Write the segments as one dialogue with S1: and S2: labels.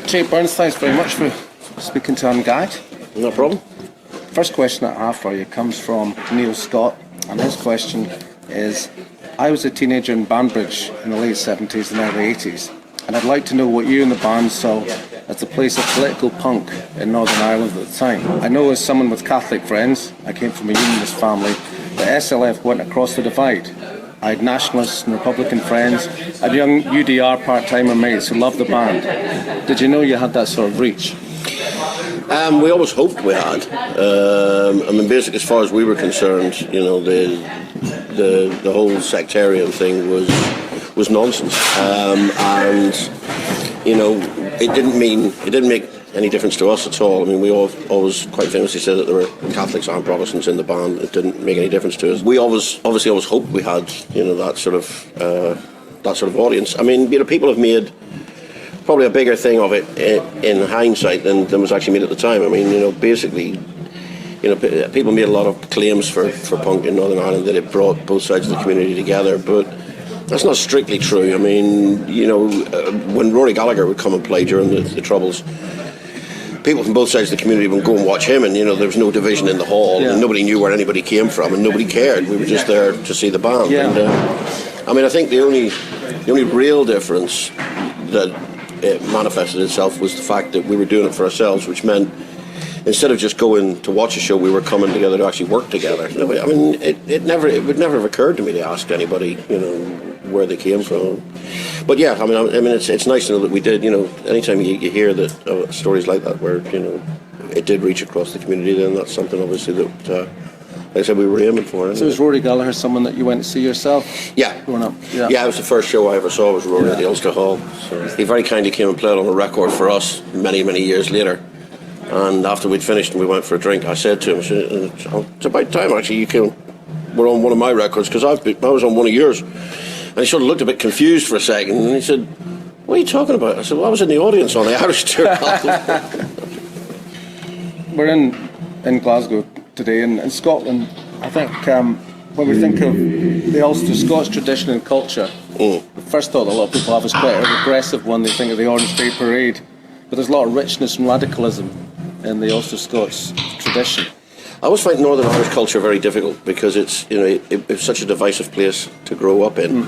S1: Jake Burns, thanks very much for speaking to Ungagged.
S2: No problem.
S1: First question I have for you comes from Neil Scott, and his question is, I was a teenager in Banbridge in the late 70s and early 80s, and I'd like to know what you and the band saw as the place of political punk in Northern Ireland at the time. I know as someone with Catholic friends, I came from a unionist family, that SLF went across the divide. I had nationalists and Republican friends, I had young UDR part-timer mates who loved the band. Did you know you had that sort of reach?
S2: We always hoped we had. I mean, basically, as far as we were concerned, you know, the whole sectarian thing was nonsense, and you know, it didn't make any difference to us at all. I mean, we always quite famously said that there were Catholics and Protestants in the band. It didn't make any difference to us. We obviously always hoped we had, you know, that sort of audience. I mean, you know, people have made probably a bigger thing of it in hindsight than was actually made at the time. I mean, you know, basically, you know, people made a lot of claims for punk in Northern Ireland that it brought both sides of the community together, but that's not strictly true. I mean, you know, when Rory Gallagher would come and play during the Troubles, people from both sides of the community would go and watch him, and you know, there was no division in the hall, and nobody knew where anybody came from, and nobody cared. We were just there to see the band.
S1: Yeah.
S2: And I mean, I think the only real difference that it manifested itself was the fact that we were doing it for ourselves, which meant instead of just going to watch a show, we were coming together to actually work together. I mean, it would never have occurred to me to ask anybody, you know, where they came from. But yeah, I mean, it's nice to know that we did. You know, anytime you hear that stories like that, where you know it did reach across the community, then that's something obviously that, like I said, we were aiming for.
S1: So was Rory Gallagher someone that you went to see yourself?
S2: Yeah.
S1: Growing up?
S2: Yeah, it was the first show I ever saw was Rory at the Ulster Hall. So he very kindly came and played on a record for us many years later. And after we'd finished and we went for a drink, I said to him, it's about time actually you came. We're on one of my records because I was on one of yours. And he sort of looked a bit confused for a second, and he said, what are you talking about? I said, well, I was in the audience on the Irish tour.
S1: We're in Glasgow today, in Scotland. I think when we think of the Ulster-Scots tradition and culture, the first thought a lot of people have is quite a regressive one. They think of the Orange Day Parade, but there's a lot of richness and radicalism in the Ulster-Scots tradition.
S2: I always find Northern Irish culture very difficult because it's, you know, it's such a divisive place to grow up in.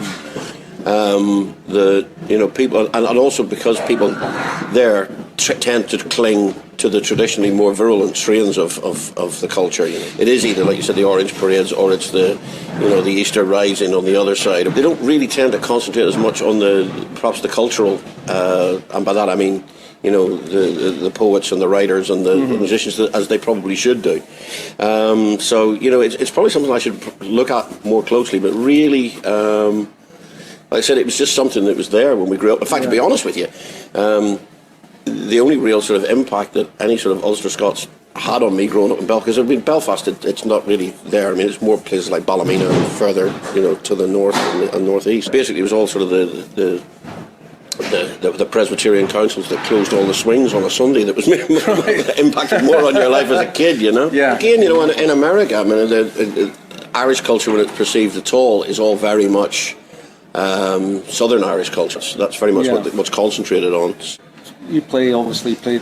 S2: You know, people, and also because people there tend to cling to the traditionally more virulent strains of the culture. You know, it is either, like you said, the Orange Parades, or it's the Easter Rising on the other side. They don't really tend to concentrate as much on perhaps the cultural, and by that I mean, you know, the poets and the writers and the musicians, as they probably should do. So, you know, it's probably something I should look at more closely, but really, like I said, it was just something that was there when we grew up. In fact, to be honest with you, the only real sort of impact that any sort of Ulster Scots had on me growing up in Belfast, because I mean, Belfast, it's not really there. I mean, it's more places like Ballymena and further, you know, to the north and northeast. Basically, it was all sort of the Presbyterian councils that closed all the swings on a Sunday that was impacted more on your life as a kid, you know.
S1: Yeah.
S2: Again, you know, in America, I mean, the Irish culture, when it's perceived at all, is all very much Southern Irish culture. So that's very much what's concentrated on.
S1: You obviously played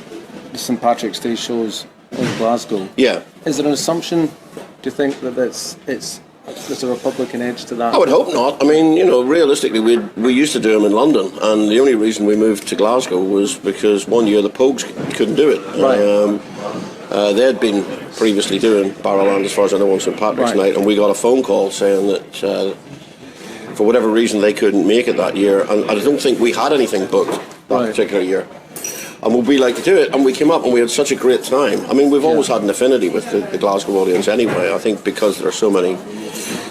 S1: the St Patrick's Day shows in Glasgow.
S2: Yeah.
S1: Is there an assumption, do you think, that there's a Republican edge to that?
S2: I would hope not. I mean, you know, realistically, we used to do them in London, and the only reason we moved to Glasgow was because one year the Pogues couldn't do it.
S1: Right.
S2: They had been previously doing Barrowland, as far as I know, on St Patrick's Night, and we got a phone call saying that for whatever reason they couldn't make it that year, and I don't think we had anything booked that particular year. And would we like to do it? And we came up and we had such a great time. I mean, we've always had an affinity with the Glasgow audience anyway. I think because there are so many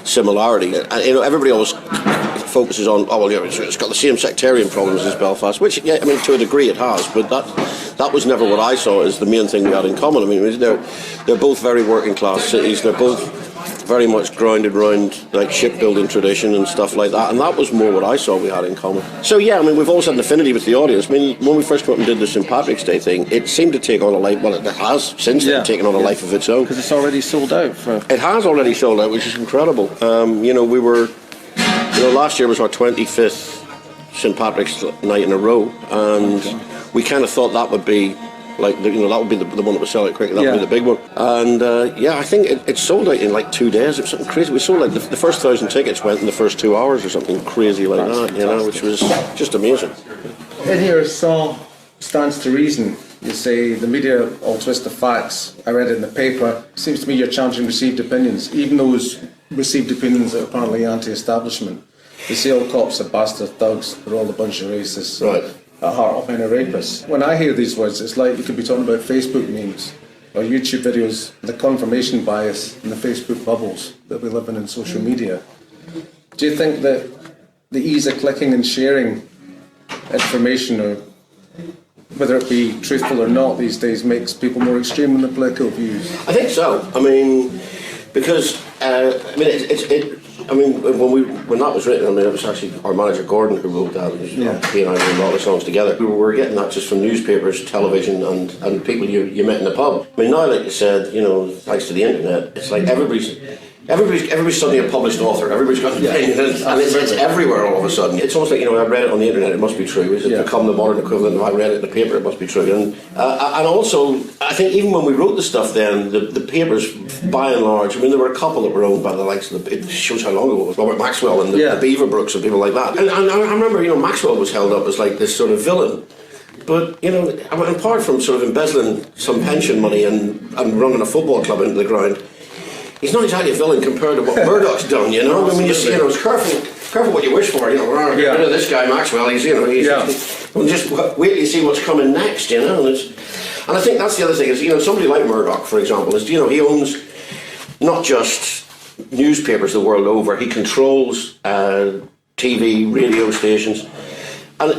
S2: similarities. And, you know, everybody always focuses on, oh, well, yeah, it's got the same sectarian problems as Belfast, which, yeah, I mean, to a degree it has, but that was never what I saw as the main thing we had in common. I mean, they're both very working class cities. They're both very much grounded around like shipbuilding tradition and stuff like that, and that was more what I saw we had in common. So yeah, I mean, we've always had an affinity with the audience. I mean, when we first went and did the St Patrick's Day thing, it seemed to take on a life. Well, it has since then taken on a life of its own.
S1: Because it's already sold out.
S2: It has already sold out, which is incredible. You know, last year was our 25th St Patrick's night in a row, and we kind of thought that would be like that would be the one that would sell it quick. That would be the big one. And I think it sold out in like 2 days. It was something crazy. We sold like the first 1,000 tickets went in the first 2 hours or something crazy like that. Which was just amazing.
S1: In your song "Stands to Reason," you say the media all twist the facts. I read it in the paper. Seems to me you're challenging received opinions, even those received opinions that are apparently anti-establishment. You say all cops are bastard thugs. They're all a bunch of racists.
S2: Right.
S1: At heart, all men are rapists. When I hear these words, it's like you could be talking about Facebook memes or YouTube videos, the confirmation bias in the Facebook bubbles that we live in social media. Do you think that the ease of clicking and sharing information, or whether it be truthful or not these days, makes people more extreme in their political views?
S2: I think so. I mean, because when that was written, it was actually our manager Gordon who wrote that. He and I wrote a lot of songs together. We were getting that just from newspapers, television, and people you met in the pub. I mean, now, like you said, thanks to the internet, it's like everybody's suddenly a published author. Everybody's got an opinion, and it's everywhere all of a sudden. It's almost like, I read it on the internet, it must be true. Is it become the modern equivalent of I read it in the paper, it must be true. And also, I think even when we wrote the stuff then, the papers, by and large, there were a couple that were owned by the likes of it shows how long ago it was, Robert Maxwell and the Beaverbrooks and people like that. And I remember, Maxwell was held up as like this sort of villain. But, apart from sort of embezzling some pension money and running a football club into the ground, he's not exactly a villain compared to what Murdoch's done, When you see, it's careful what you wish for, get rid of this guy Maxwell, he's just wait till you see what's coming next, And I think that's the other thing is, somebody like Murdoch, for example, is, he owns not just newspapers the world over, he controls TV, radio stations, and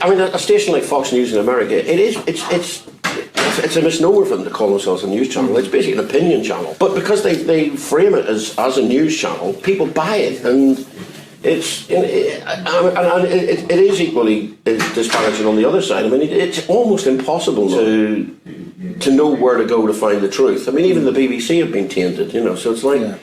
S2: a station like Fox News in America, it's a misnomer for them to call themselves a news channel. It's basically an opinion channel. But because they frame it as a news channel, people buy it, and it is equally disparaging on the other side. It's almost impossible to know where to go to find the truth. Even the BBC have been tainted, so it's like... Yeah.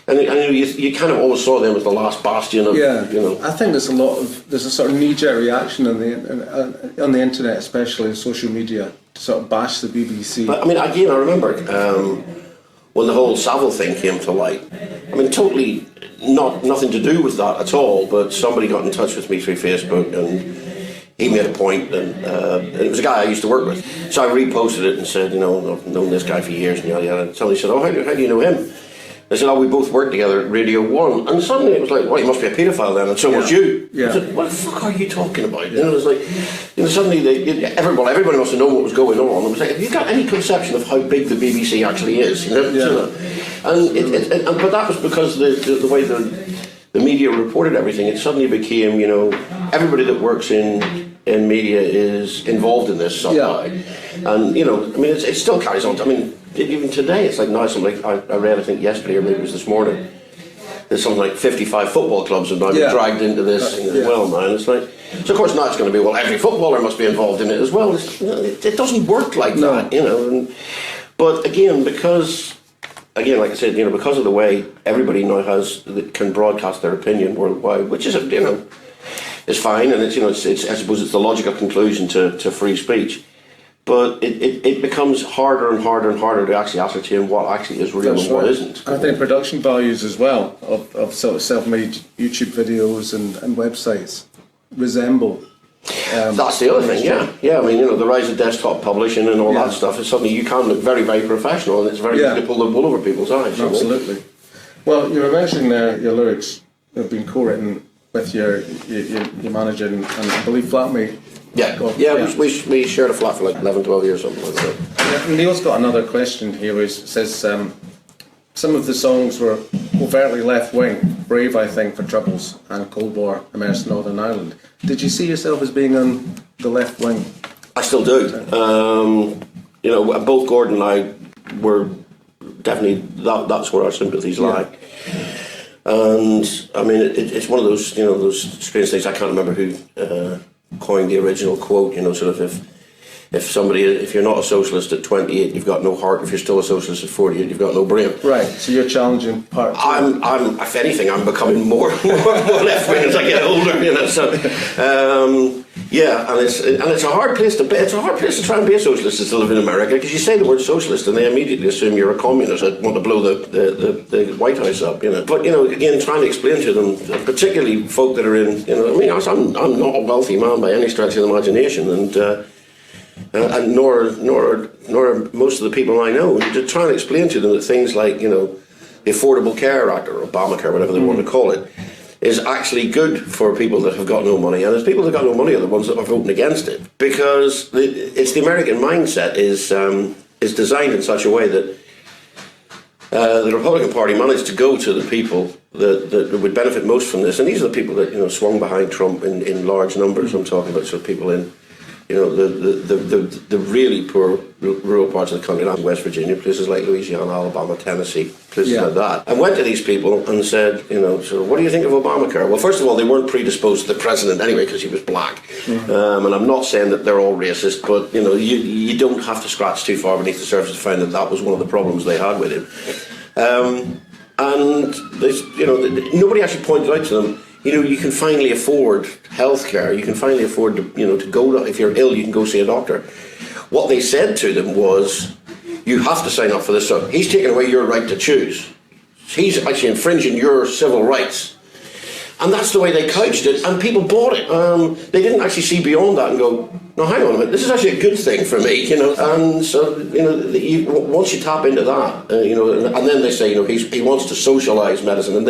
S2: And you kind of always saw them as the last bastion of,
S1: I think there's a sort of knee-jerk reaction on the internet, especially social media, to sort of bash the BBC.
S2: But, again, I remember when the whole Savile thing came to light. Totally nothing to do with that at all, but somebody got in touch with me through Facebook and he made a point, and it was a guy I used to work with. So I reposted it and said, I've known this guy for years, and yada yada. And somebody said, how do you know him? I said, we both worked together at Radio 1. And suddenly it was like, you must be a paedophile then, and so was you. Yeah. I said, what the fuck are you talking about? It was like, suddenly everybody must have known what was going on. It was like, have you got any conception of how big the BBC actually is? But that was because the way the media reported everything, it suddenly became, everybody that works in media is involved in this somehow. And, it still carries on. Even today, it's like now something like I read, I think yesterday or maybe it was this morning, there's something like 55 football clubs have now been dragged into this thing as well, man. It's like, so of course now it's going to be, every footballer must be involved in it as well. It doesn't work like that, But again, like I said, because of the way everybody now can broadcast their opinion worldwide, which is is fine, and it's I suppose it's the logical conclusion to free speech. But it becomes harder and harder and harder to actually ascertain what actually is real and what isn't.
S1: I think production values as well of sort of self-made YouTube videos and websites resemble.
S2: That's the other thing, yeah. The rise of desktop publishing and all that stuff is something you can look very, very professional, and it's very easy to pull the wool over people's eyes.
S1: Absolutely. Well, you were mentioning there your lyrics have been co-written with your manager and I believe flatmate.
S2: We shared a flat for like 11, 12 years, something like that.
S1: Neil's got another question here which says some of the songs were overtly left-wing, Brave I Think for Troubles and Cold War Immersed Northern Ireland. Did you see yourself as being on the left wing?
S2: I still do. Both Gordon and I were definitely, that's where our sympathies lie. And it's one of those, those strange things. I can't remember who coined the original quote, sort of if you're not a socialist at 28, you've got no heart. If you're still a socialist at 48, you've got no brain.
S1: Right. So you're challenging part two.
S2: I'm if anything, I'm becoming more left wing as I get older. You know. So yeah, and it's a hard place to be. It's a hard place to try and be a socialist is to live in America, because you say the word socialist and they immediately assume you're a communist that want to blow the White House up. You know. But you know, again, trying to explain to them, particularly folk that are in, you know, I mean, I'm not a wealthy man by any stretch of the imagination, and nor most of the people I know. To try and explain to them that things like, you know, the Affordable Care Act or Obamacare, whatever they want to call it, is actually good for people that have got no money, and the people that have got no money are the ones that are voting against it, because it's the American mindset is designed in such a way that the Republican Party managed to go to the people that would benefit most from this, and these are the people that, you know, swung behind Trump in large numbers. I'm talking about sort of people in, you know, the really poor rural parts of the country, like West Virginia, places like Louisiana, Alabama, Tennessee, places like that, and went to these people and said, you know, so what do you think of Obamacare? Well, first of all, they weren't predisposed to the president anyway, because he was black. And I'm not saying that they're all racist, but you know, you don't have to scratch too far beneath the surface to find that was one of the problems they had with him. And they, you know, nobody actually pointed out to them, you know, you can finally afford healthcare. You can finally afford to, you know, to go to, if you're ill, you can go see a doctor. What they said to them was, you have to sign up for this. So he's taking away your right to choose. He's actually infringing your civil rights. And that's the way they couched it, and people bought it. They didn't actually see beyond that and go, no, hang on a minute, this is actually a good thing for me, you know. And so, you know, once you tap into that, you know, and then they say, you know, he wants to socialise medicine, and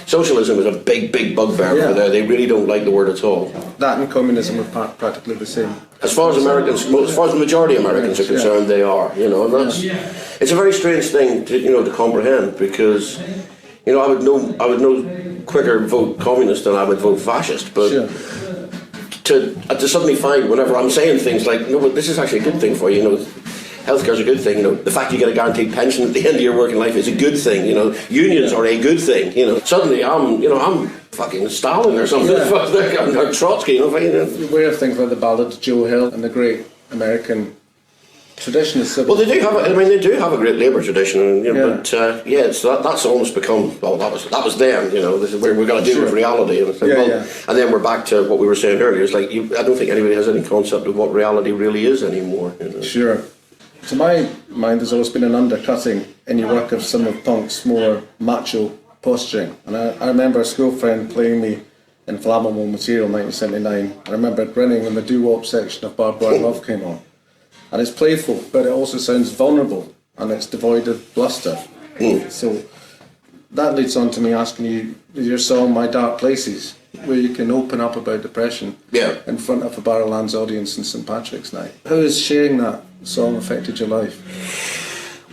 S2: socialism is a big, big bugbear over there. They really don't like the word at all.
S1: That and communism are practically the same.
S2: As far as Americans, as far as the majority of Americans are concerned, they are, you know, and it's a very strange thing to, you know, to comprehend, because, you know, I would no quicker vote communist than I would vote fascist, but to suddenly find, whenever I'm saying things like, no, but this is actually a good thing for you, you know, healthcare's a good thing, you know, the fact you get a guaranteed pension at the end of your working life is a good thing, you know, unions are a good thing, you know, suddenly I'm fucking Stalin or something, or Trotsky, you know.
S1: You're aware of things like the Ballad of Joe Hill and the great American tradition of civil.
S2: Well, they do have a great labour tradition, and, you know, but that's almost become, well, that was then, you know, this is where we're going to deal with reality, and and then we're back to what we were saying earlier. It's like I don't think anybody has any concept of what reality really is anymore. You know?
S1: Sure. To my mind, there's always been an undercutting in your work of some of punk's more macho posturing, and I remember a school friend playing me in Flammable Material 1979. I remember grinning when the doo-wop section of Barbed Wire Love came on. And it's playful, but it also sounds vulnerable, and it's devoid of bluster. So that leads on to me asking you, your song My Dark Places, where you can open up about depression in front of a Barrowlands audience on St Patrick's Night. How has sharing that song affected your life?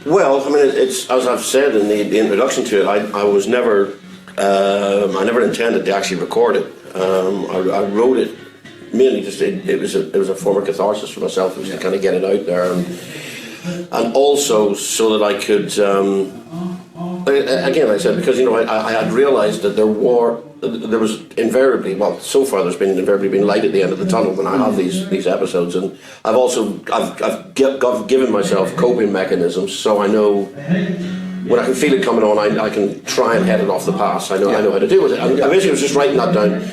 S2: Well, I mean, it's, as I've said in the introduction to it, I was never, I never intended to actually record it. I wrote it mainly just, it was a form of catharsis for myself. It was to kind of get it out there, and also so that I could, again, like I said, because, you know, I had realised that there was invariably, well, so far there's been invariably been light at the end of the tunnel when I have these episodes, and I've given myself coping mechanisms, so I know when I can feel it coming on, I can try and head it off the pass. I know how to deal with it. And I basically was just writing that down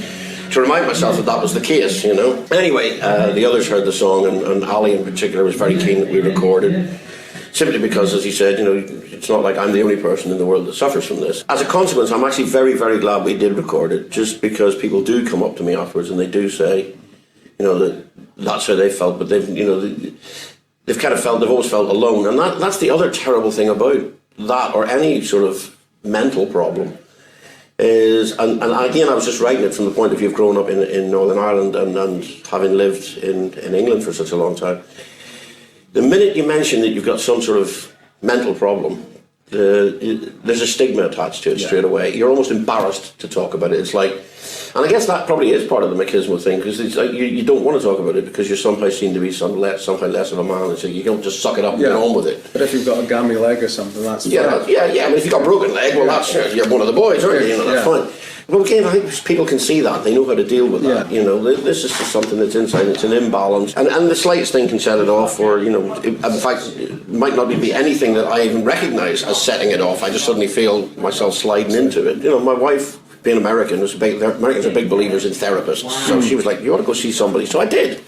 S2: to remind myself that was the case, you know. Anyway, the others heard the song, and Ali in particular was very keen that we recorded, simply because, as he said, you know, it's not like I'm the only person in the world that suffers from this. As a consequence, I'm actually very, very glad we did record it, just because people do come up to me afterwards and they do say, you know, that's how they felt, but they've, you know, they've kind of felt, they've always felt alone, and that's the other terrible thing about that, or any sort of mental problem, is, and again, I was just writing it from the point of view of growing up in Northern Ireland and having lived in England for such a long time. The minute you mention that you've got some sort of mental problem, there's a stigma attached to it straight away. You're almost embarrassed to talk about it. It's like, and I guess that probably is part of the machismo thing, because it's like you don't want to talk about it because you somehow seem to be somehow less of a man, and so you don't just suck it up and get on with it.
S1: But if you've got a gammy leg or something, that's fine.
S2: I mean, if you've got a broken leg, well, that's, you're one of the boys, aren't you? You know, that's fine. Well, again, I think people can see that. They know how to deal with that.
S1: Yeah.
S2: You know, this is just something that's inside. It's an imbalance. And the slightest thing can set it off, or, you know, in fact, it might not be anything that I even recognise as setting it off. I just suddenly feel myself sliding into it. You know, my wife, being American, Americans are big believers in therapists. So she was like, you ought to go see somebody. So I did.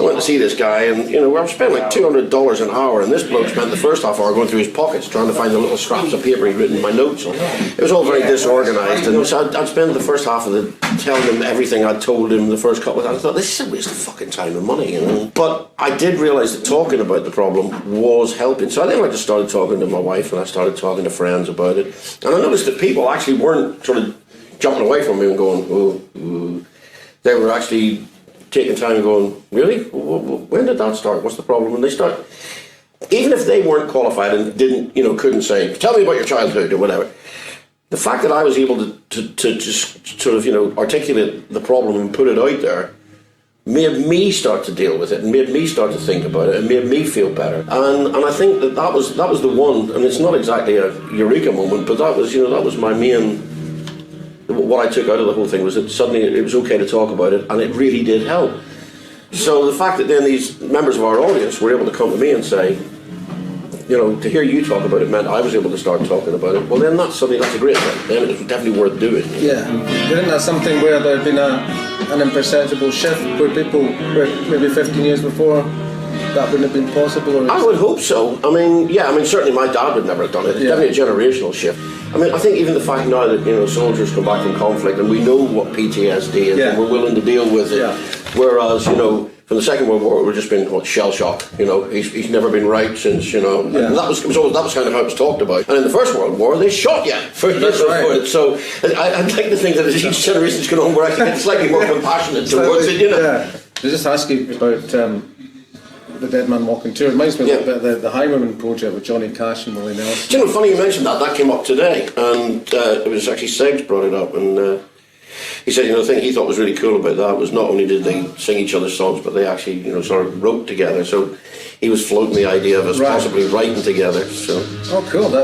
S2: I went to see this guy, and, you know, I spent like $200 an hour, and this bloke spent the first half hour going through his pockets trying to find the little scraps of paper he'd written my notes on. It was all very disorganised, and so I'd spend the first half of it telling him everything I'd told him the first couple of times. I thought, this is a waste of fucking time and money, you know. But I did realise that talking about the problem was helping. So then I just started talking to my wife, and I started talking to friends about it. And I noticed that people actually weren't sort of jumping away from me and going, oh. They were actually taking time and going, really? When did that start? What's the problem? And they start, even if they weren't qualified and couldn't say, tell me about your childhood or whatever, the fact that I was able to just sort of, articulate the problem and put it out there made me start to deal with it, and made me start to think about it, and made me feel better. And I think that was the one, and it's not exactly a eureka moment, but that was my main. What I took out of the whole thing was that suddenly it was okay to talk about it, and it really did help. So the fact that then these members of our audience were able to come to me and say, to hear you talk about it meant I was able to start talking about it. Well, then that's a great thing. Then it's definitely worth doing.
S1: Yeah. Isn't that something where there had been an imperceptible shift where people, maybe 15 years before, that wouldn't have been possible? Or
S2: I would hope so. I mean, certainly my dad would never have done it. It's definitely a generational shift. I mean, I think even the fact now that, soldiers come back from conflict and we know what PTSD is and we're willing to deal with it, whereas, from the Second World War, we've just been shell shocked. He's never been right since. And that was kind of how it was talked about. And in the First World War, they shot you for it. So I'd like to think that as each generation's going on, we're actually getting slightly more compassionate towards it.
S1: Yeah. I just ask you about the Dead Man Walking Tour. It reminds me a little bit of the Highwayman project with Johnny Cash and Willie Nelson.
S2: Do you know, funny you mentioned that. That came up today, and it was actually Segs brought it up, and he said, the thing he thought was really cool about that was not only did they sing each other's songs, but they actually, sort of wrote together. So he was floating the idea of us possibly writing together. So,
S1: oh, cool!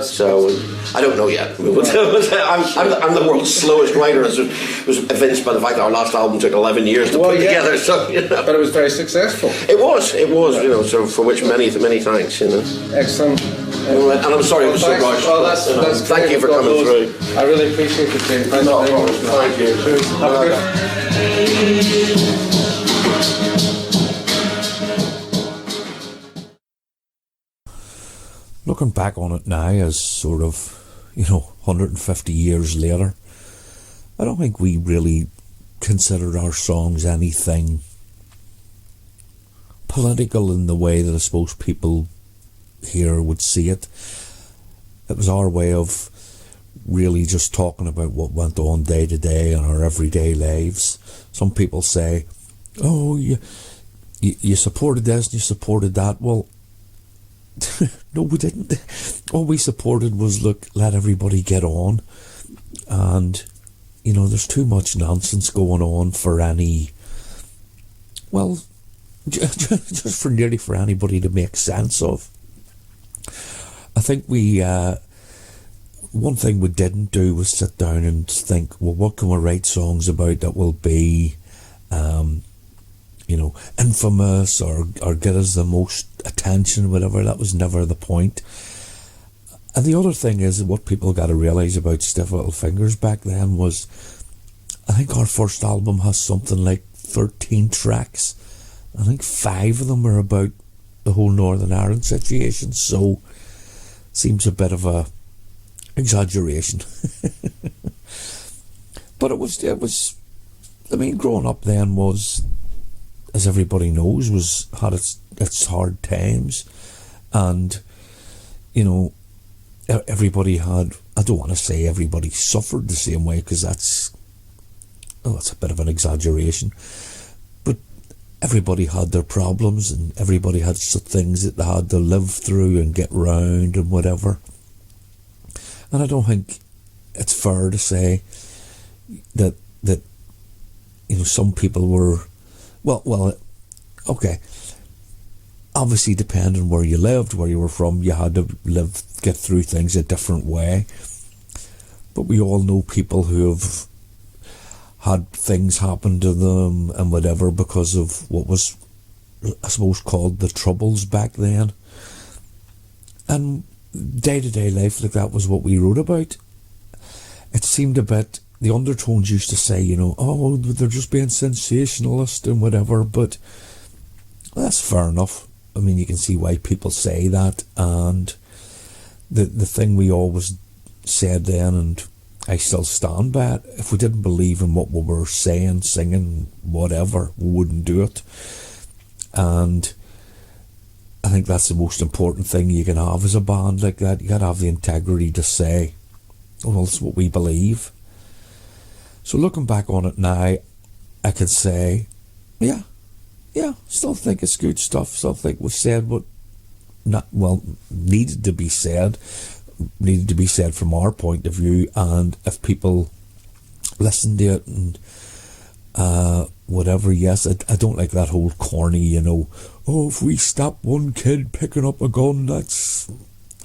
S2: I don't know yet. I'm the world's slowest writer, as was evinced by the fact that our last album took 11 years to put together. So,
S1: but it was very successful.
S2: It was. So for which many thanks.
S1: Excellent.
S2: And I'm sorry it was so rushed.
S1: Well, that's
S2: thank you for coming through.
S1: I really appreciate it, Jane.
S2: No problem. Thank you.
S1: Have a good.
S3: Looking back on it now as sort of, 150 years later, I don't think we really considered our songs anything political in the way that I suppose people here would see it. It was our way of really just talking about what went on day to day in our everyday lives. Some people say, oh, you supported this and you supported that. Well, no, we didn't. All we supported was, let everybody get on. And, there's too much nonsense going on for any, well, just for nearly for anybody to make sense of. I think one thing we didn't do was sit down and think, well, what can we write songs about that will be, infamous or get us the most attention, whatever. That was never the point. And the other thing is, what people got to realise about Stiff Little Fingers back then was, I think our first album has something like 13 tracks. I think 5 of them are about the whole Northern Ireland situation, so seems a bit of a exaggeration. But it was I mean, growing up then was, as everybody knows, had its hard times, and everybody had, I don't want to say everybody suffered the same way, because that's a bit of an exaggeration, but everybody had their problems, and everybody had some things that they had to live through and get round and whatever. And I don't think it's fair to say that some people were okay, obviously depending on where you lived, where you were from, you had to get through things a different way. But we all know people who have had things happen to them and whatever because of what was, I suppose, called the Troubles back then. And day-to-day life like that was what we wrote about. It seemed a bit, the undertones used to say, you know, oh, they're just being sensationalist and whatever, but that's fair enough. I mean, you can see why people say that, and the thing we always said then, and I still stand by it, if we didn't believe in what we were saying, singing, whatever, we wouldn't do it. And I think that's the most important thing you can have as a band like that. You gotta have the integrity to say, oh, well, that's what we believe. So looking back on it now, I can say, yeah, still think it's good stuff. Still think we've said what needed to be said from our point of view. And if people listen to it and whatever, yes, I don't like that whole corny, you know, oh, if we stop one kid picking up a gun, that's,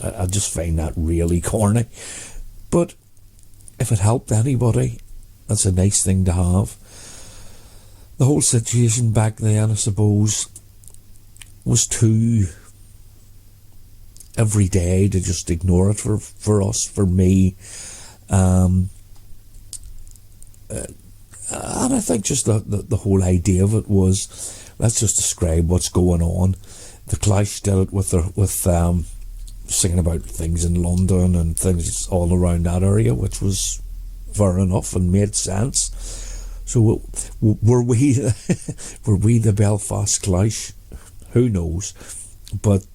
S3: I just find that really corny. But if it helped anybody, that's a nice thing to have. The whole situation back then, I suppose, was too every day to just ignore it for us, for me. And I think just the whole idea of it was, let's just describe what's going on. The Clash did it with singing about things in London and things all around that area, which was fair enough and made sense. So were we the Belfast Clash? Who knows? But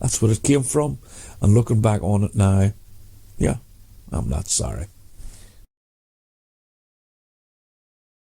S3: that's what it came from. And looking back on it now, yeah, I'm not sorry.